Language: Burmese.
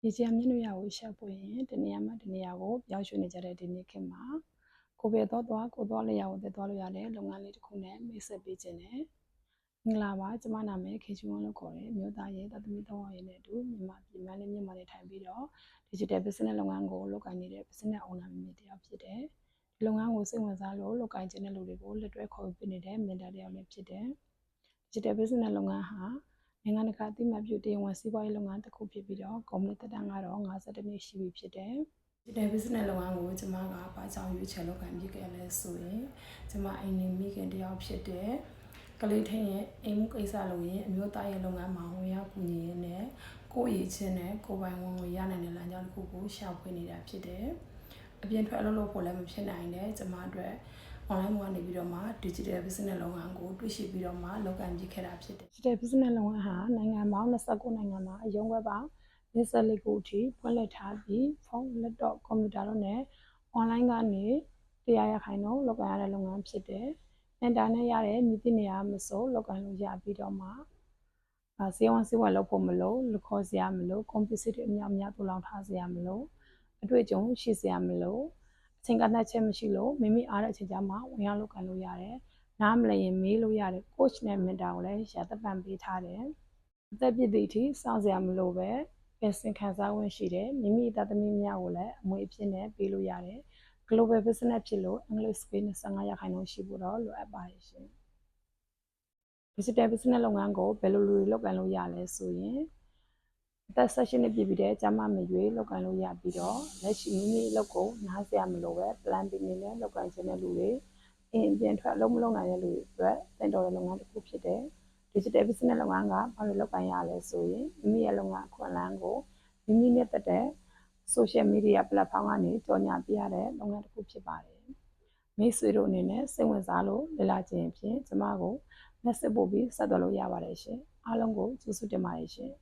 ရေကြည်မြင့်တို့ရကိုရှာဖွေရင်တနေရာမှတနေရာကိုပြောင်းရွှေ့နေကြတဲ့ဒီနေ့ခေတ်မှာကိုပဲတော့ကိုသွားလျာကိုတက်သွားလို့ရတဲ့လုပ်ငန်းလေးတစ်ခုနဲ့မိတ်ဆက်ပေးခြင်းနဲ့မင်္ဂလာပါကျွန်မနာမည်ခေချူဝန်းလို့ခေါ်တယ်မြို့သားရဲ့တသမီး3ယောက်ရဲ့နဲ့အတူမြန်မာပြည်မှာလည်းမြန်မာနေထိုင်ပြီးတော့ digital business လုပ်ငန်းကိုလုပ်ကိုင်နေတဲ့ business owner မျိုးတစ်ယောက်ဖြစ်တယ်ဒီလုပ်ငန်းကိုစိတ်ဝင်စားလို့လုပ်ကိုင်ခြင်းတဲ့လူတွေကိုလက်တွဲခေါ်ပြနေတဲ့ mentor တစ်ယောက်လည်းဖြစ်တယ် digital business လုပ်ငန်းဟာနိုင်ငံတကာအသိအမှတ်ပြုတရားဝင်စီးပွားရေးလုပ်ငန်းတစ်ခုဖြစ်ပြီးတော့ကုမ္ပဏီသက်တမ်းကတော့52နှစ်ရှိပြီဖြစ်တယ်။ digital business လုပ်ငန်းကိုကျွန်မကဘာကြောင့်ရွေးချယ်လုပ်ကိုင်ဖြစ်ခဲ့လဲဆိုရင်ကျွန်မအိမ်နေမိခင်တယောက်ဖြစ်တဲ့ကလေးထင်းရဲ့အိမ်မှုကိစ္စလုပ်ရင်အမျိုးသားရဲ့လုပ်ငန်းမှာဝင်ရောက်ကူညီရင်းနဲ့ကိုယ့်ရည်ချင်းနဲ့ကိုယ်ပိုင်ဝင်ငွေရနိုင်တဲ့လမ်းကြောင်းတစ်ခုကိုရှာဖွေနေတာဖြစ်တယ်။အပြင်ထွက်အလုပ်လုပ်ဖို့လည်းမဖြစ်နိုင်တဲ့ကျွန်မအတွက် online မှာနေပြီးတော့မှ digital business လုပ်ငန်းကိုတွေ့ရှိပြီးတော့မှလုပ်ကိုင်ဖြစ်ခဲ့တာဖြစ်တယ် digital business လုပ်ငန်းဟာနိုင်ငံပေါင်း29နိုင်ငံမှာအရုံးဝက်ပေါင်း24ခုအထိဖွင့်လှစ်ထားပြီးဖုန်း laptop ကွန်ပျူတာတို့နဲ့ online ကနေ100%လုပ်ကိုင်ရတဲ့လုပ်ငန်းဖြစ်တယ်။ internet ရတဲ့မြစ်တင်နေရာမစိုးလုပ်ကိုင်လို့ရပြီးတော့မှစေဝန်စေဝါလုပ်ဖို့မလို့လူခေါ်စရာမလို့ကွန်ပျူတာတွေအများတူလောင်ထားစရာမလို့အတွေ့အကြုံရှိစရာမလို့အချိန်ကန့်သတ်ချက်မရှိလို့မိမိအားတဲ့အချိန်ကြမှာဝင်ရောက်လုပ်ကိုင်လို့ရတယ်။နားမလည်ရင်မေးလို့ရတယ် coach နဲ့ mentor ကိုလည်းရသက်ပံပေးထားတယ်။အသက်ပြည့်သည့်အထိစောင့်စရာမလိုပဲပြင်ဆင်ခံစားဝင်ရှိတယ်။မိမိသားသမီးများကိုလည်းအမွေအဖြစ်နဲ့ပေးလို့ရတယ်။ global business ဖြစ်လို့ English speed 25%ရှိဖို့တော့လိုအပ်ပါတယ်ရှင်။ digital business လုပ်ငန်းကိုဘယ်လိုလူတွေလုပ်ကိုင်လို့ရလဲဆိုရင်အသက်16နှစ်ပြည့်ပြီးတဲ့ကျမမရွေးလုပ်ကိုင်လို့ရပြီးတော့လက်ရှိမိမိအလုပ်ကိုနားစရာမလိုပဲ plan ပြီးနေနဲ့လုပ်ကိုင်ခြင်းတဲ့လူတွေအပြင်ထွက်အလုပ်မလုပ်နိုင်တဲ့လူတွေအတွက်သင်တော်တဲ့လုပ်ငန်းတစ်ခုဖြစ်တယ် digital business လုပ်ငန်းကဘာလို့လုပ်ကိုင်ရလဲဆိုရင်မိမိရဲ့လုပ်ငန်းအခွင့်အလမ်းကိုမိမိနဲ့တက်တဲ့ social media platform ကနေကြော်ညာပြရတဲ့လုပ်ငန်းတစ်ခုဖြစ်ပါတယ်မိတ်ဆွေတို့အနေနဲ့စိတ်ဝင်စားလို့လေ့လာခြင်းဖြင့်ကျမကို message ပို့ပြီးဆက်သွယ်လို့ရပါတယ်ရှင်အားလုံးကိုကျေးဇူးတင်ပါတယ်ရှင်